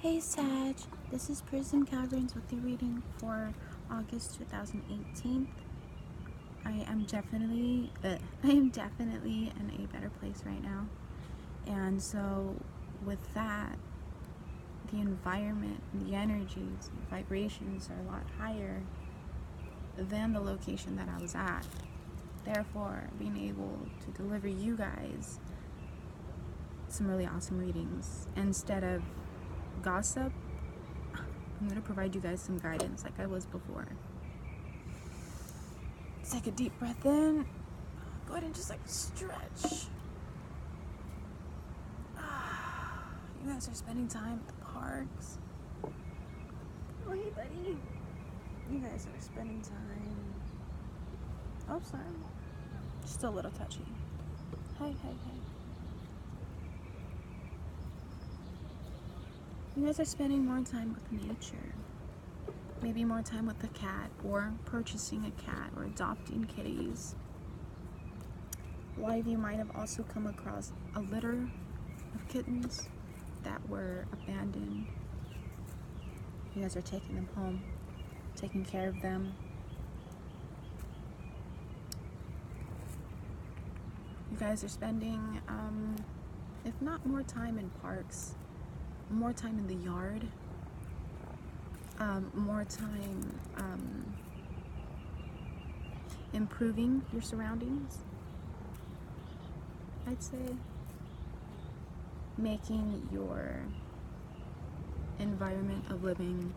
Hey Sag, this is PrismCaverns with the reading for August 2018. I am definitely in a better place right now, and so with that, the environment, the energies, the vibrations are a lot higher than the location that I was at. Therefore, being able to deliver you guys some really awesome readings instead of gossip, I'm going to provide you guys some guidance like I was before. Take a deep breath in. Go ahead and just stretch. You guys are spending time at the parks. Oh, hey, buddy. You guys are spending time. Oh, sorry. Just a little touchy. Hey. You guys are spending more time with nature. Maybe more time with a cat, or purchasing a cat, or adopting kitties. A lot of you might have also come across a litter of kittens that were abandoned. You guys are taking them home, taking care of them. You guys are spending, if not more time in parks, more time in the yard, more time improving your surroundings, I'd say, making your environment of living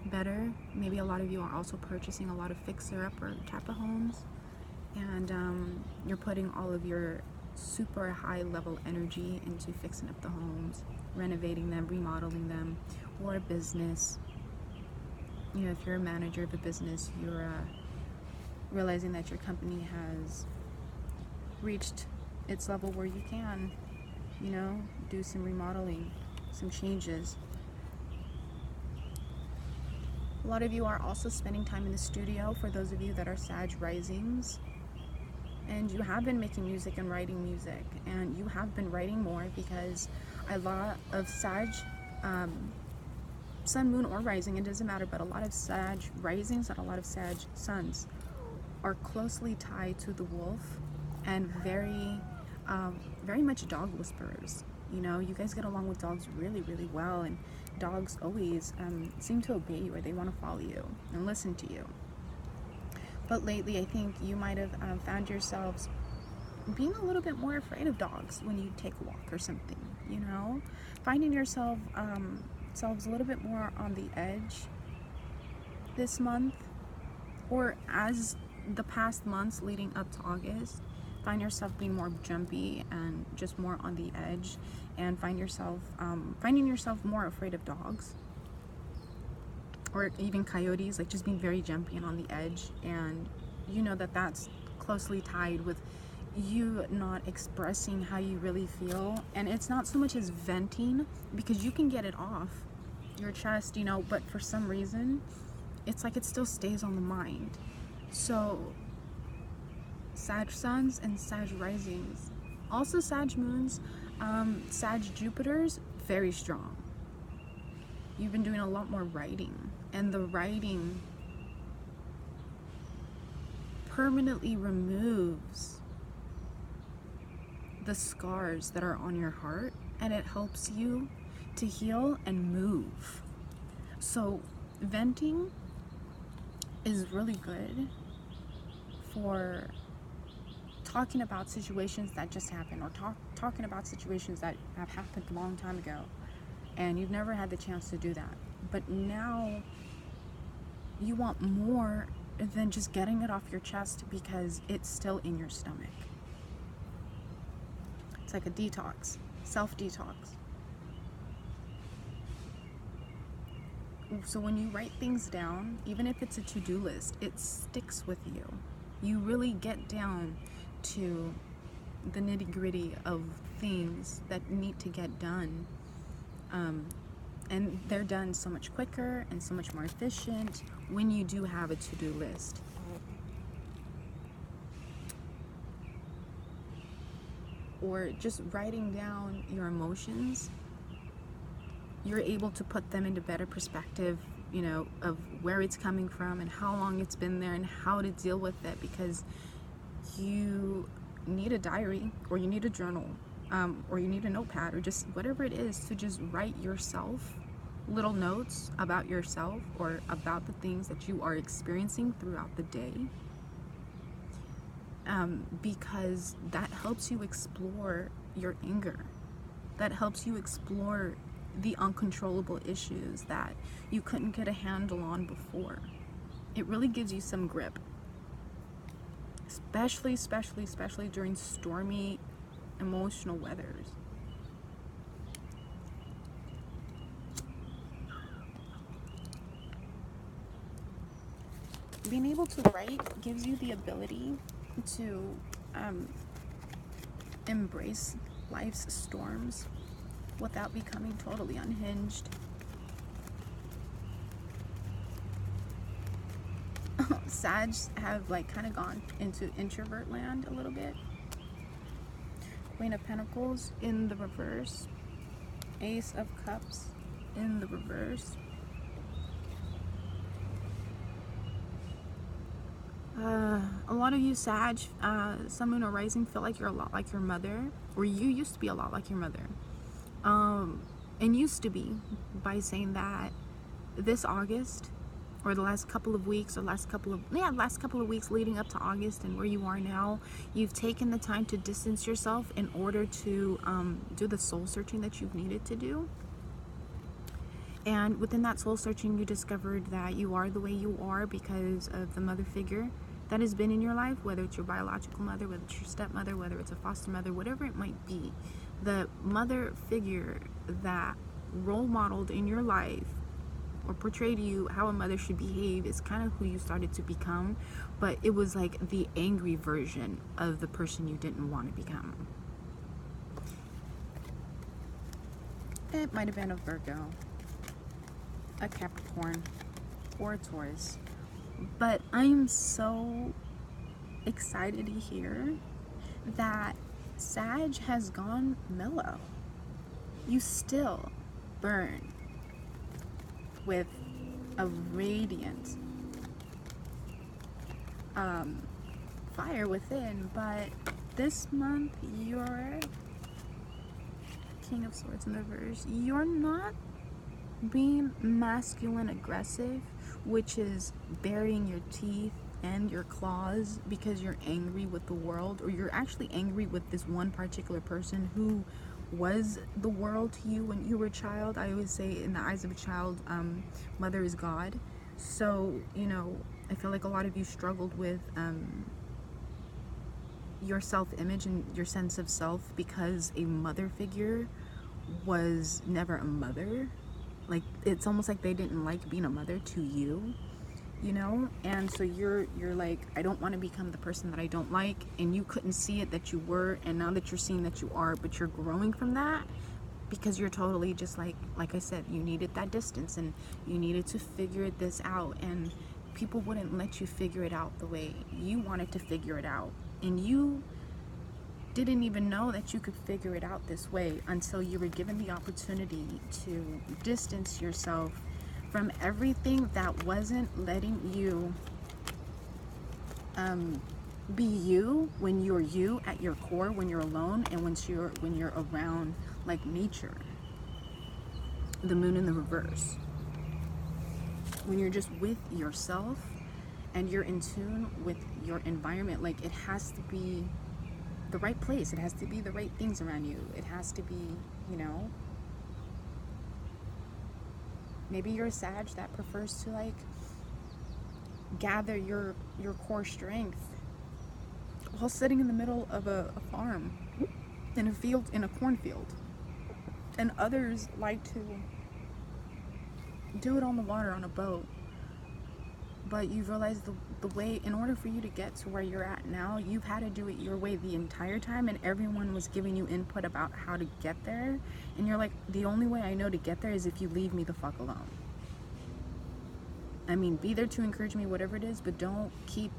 better. Maybe a lot of you are also purchasing a lot of fixer-upper type of homes, and you're putting all of your super high level energy into fixing up the homes, renovating them, remodeling them, or a business. You know, if you're a manager of a business, you're realizing that your company has reached its level where you can, you know, do some remodeling, some changes. A lot of you are also spending time in the studio, for those of you that are Sag risings. And you have been making music and writing music, and you have been writing more because a lot of Sag, sun, moon, or rising, it doesn't matter, but a lot of Sag risings and a lot of Sag suns are closely tied to the wolf, and very much dog whisperers. You know, you guys get along with dogs really, really well, and dogs always seem to obey you, or they want to follow you and listen to you. But lately, I think you might have found yourselves being a little bit more afraid of dogs when you take a walk or something, you know? Finding yourselves a little bit more on the edge this month, or as the past months leading up to August. Find yourself being more jumpy and just more on the edge, and finding yourself more afraid of dogs, or even coyotes, like just being very jumpy and on the edge. And you know that that's closely tied with you not expressing how you really feel. And it's not so much as venting, because you can get it off your chest, you know, but for some reason it's like it still stays on the mind. So Sag suns and Sag risings, also Sag moons, Sag Jupiters, very strong. You've been doing a lot more writing, and the writing permanently removes the scars that are on your heart, and it helps you to heal and move. So venting is really good for talking about situations that just happened, or talking about situations that have happened a long time ago, and you've never had the chance to do that. But now you want more than just getting it off your chest because it's still in your stomach. It's like a detox, self-detox. So when you write things down, even if it's a to-do list, it sticks with you. You really get down to the nitty-gritty of things that need to get done. And they're done so much quicker and so much more efficient when you do have a to-do list. Or just writing down your emotions you're able to put them into better perspective, you know, of where it's coming from and how long it's been there and how to deal with it, because you need a diary, or you need a journal, or you need a notepad, or just whatever it is, to just write yourself little notes about yourself or about the things that you are experiencing throughout the day, because that helps you explore your anger. That helps you explore the uncontrollable issues that you couldn't get a handle on before. It really gives you some grip, especially during stormy emotional weathers. Being able to write gives you the ability to embrace life's storms without becoming totally unhinged. Sags have like kind of gone into introvert land a little bit. Queen of Pentacles in the reverse, Ace of Cups in the reverse. A lot of you Sag, Sun, Moon, or Rising, feel like you're a lot like your mother, or you used to be a lot like your mother. And used to be, by saying that this August, or the last couple of weeks, or last couple of weeks leading up to August and where you are now, you've taken the time to distance yourself in order to do the soul searching that you've needed to do. And within that soul searching, you discovered that you are the way you are because of the mother figure that has been in your life, whether it's your biological mother, whether it's your stepmother, whether it's a foster mother, whatever it might be. The mother figure that role modeled in your life or portrayed you how a mother should behave is kind of who you started to become, but it was like the angry version of the person you didn't want to become. It might have been a Virgo, a Capricorn, or a Taurus. But I'm so excited to hear that Sag has gone mellow. You still burn with a radiant fire within, but this month you're King of Swords in the reverse. You're not being masculine aggressive, which is burying your teeth and your claws because you're angry with the world, or you're actually angry with this one particular person who was the world to you when you were a child. I always say, in the eyes of a child, mother is God. So, you know, I feel like a lot of you struggled with your self-image and your sense of self because a mother figure was never a mother. Like, it's almost like they didn't like being a mother to you, you know? And so you're like, I don't want to become the person that I don't like, and you couldn't see it that you were, and now that you're seeing that you are, but you're growing from that because you're totally just like I said, you needed that distance and you needed to figure this out, and people wouldn't let you figure it out the way you wanted to figure it out, and you didn't even know that you could figure it out this way until you were given the opportunity to distance yourself from everything that wasn't letting you be you when you're you at your core, when you're alone, and when you're around like nature, the moon in the reverse, when you're just with yourself and you're in tune with your environment. Like, it has to be the right place, it has to be the right things around you, it has to be, you know, maybe you're a Sag that prefers to like gather your core strength while sitting in the middle of a farm, in a field, in a cornfield, and others like to do it on the water on a boat. But you've realized the way, in order for you to get to where you're at now, you've had to do it your way the entire time, and everyone was giving you input about how to get there, and you're like, the only way I know to get there is if you leave me the fuck alone. I mean, be there to encourage me, whatever it is, but don't keep,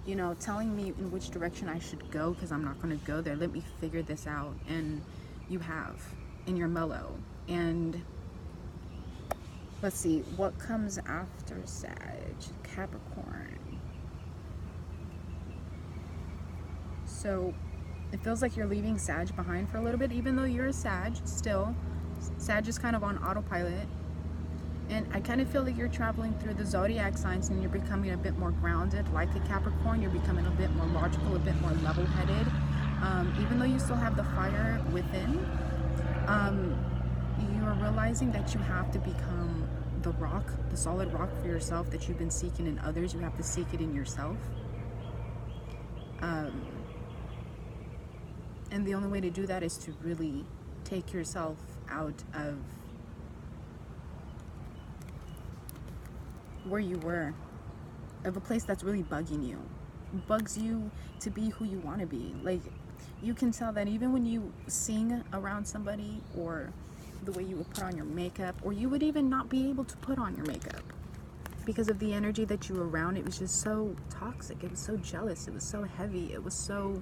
you know, telling me in which direction I should go, because I'm not going to go there. Let me figure this out. And you have, and you're mellow. And let's see, what comes after Sag? Capricorn. So it feels like you're leaving Sag behind for a little bit, even though you're a Sag still. Sag is kind of on autopilot. And I kind of feel like you're traveling through the zodiac signs and you're becoming a bit more grounded like a Capricorn. You're becoming a bit more logical, a bit more level-headed. Even though you still have the fire within, you're realizing that you have to become the rock, the solid rock for yourself that you've been seeking in others. You have to seek it in yourself. And the only way to do that is to really take yourself out of where you were, of a place that's really bugging you. It bugs you to be who you want to be. Like, you can tell that even when you sing around somebody, or the way you would put on your makeup, or you would even not be able to put on your makeup because of the energy that you were around. It was just so toxic. It was so jealous. It was so heavy. It was so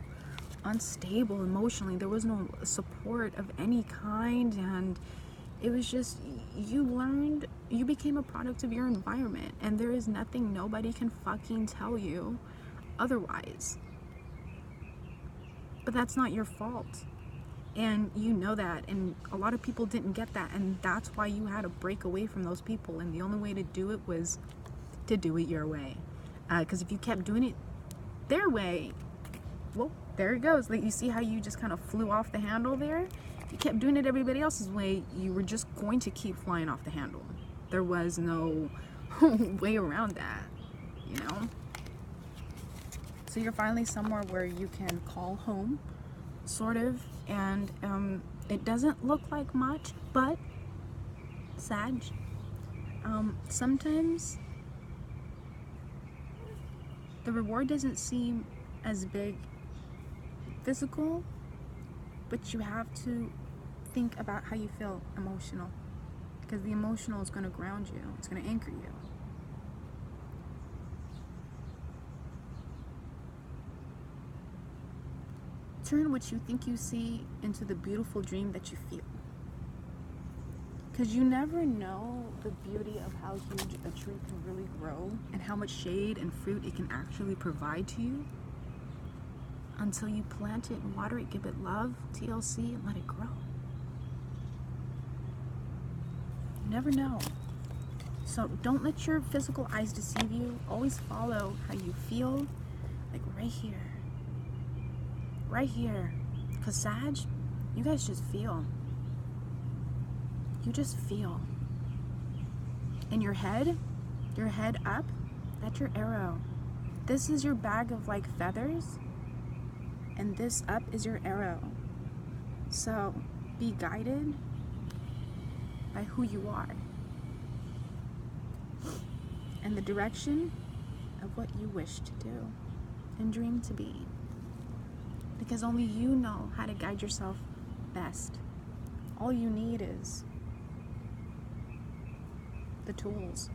unstable emotionally. There was no support of any kind, and it was just, you became a product of your environment, and there is nothing nobody can fucking tell you otherwise. But that's not your fault, and you know that, and a lot of people didn't get that, and that's why you had to break away from those people. And the only way to do it was to do it your way, because if you kept doing it their way, well, there it goes. Like, you see how you just kind of flew off the handle there? If you kept doing it everybody else's way, you were just going to keep flying off the handle. There was no way around that, you know? So you're finally somewhere where you can call home, sort of, and it doesn't look like much, but Sag, sometimes the reward doesn't seem as big physical, but you have to think about how you feel emotional, because the emotional is going to ground you. It's going to anchor you. Turn what you think you see into the beautiful dream that you feel, because you never know the beauty of how huge a tree can really grow and how much shade and fruit it can actually provide to you until you plant it and water it, give it love, TLC, and let it grow. You never know. So don't let your physical eyes deceive you. Always follow how you feel, like right here. Right here. Because Sag, you guys just feel. You just feel. And your head up, that's your arrow. This is your bag of like feathers, and this up is your arrow. So be guided by who you are and the direction of what you wish to do and dream to be, because only you know how to guide yourself best. All you need is the tools.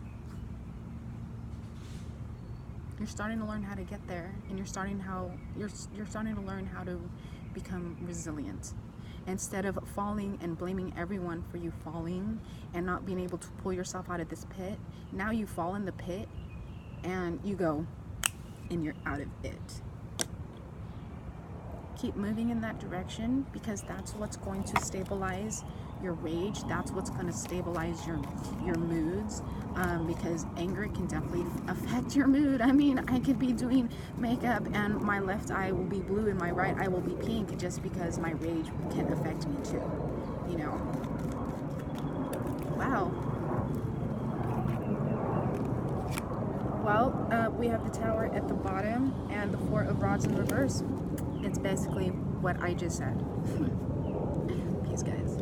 You're starting to learn how to get there, and you're starting to learn how to become resilient. Instead of falling and blaming everyone for you falling and not being able to pull yourself out of this pit, now you fall in the pit and you go and you're out of it. Keep moving in that direction, because that's what's going to stabilize your rage. That's what's going to stabilize your moods, because anger can definitely affect your mood. I mean, I could be doing makeup and my left eye will be blue and my right eye will be pink, just because my rage can affect me too, you know. Wow. Well, we have the Tower at the bottom and the Four of Rods in reverse. It's basically what I just said. Peace, guys.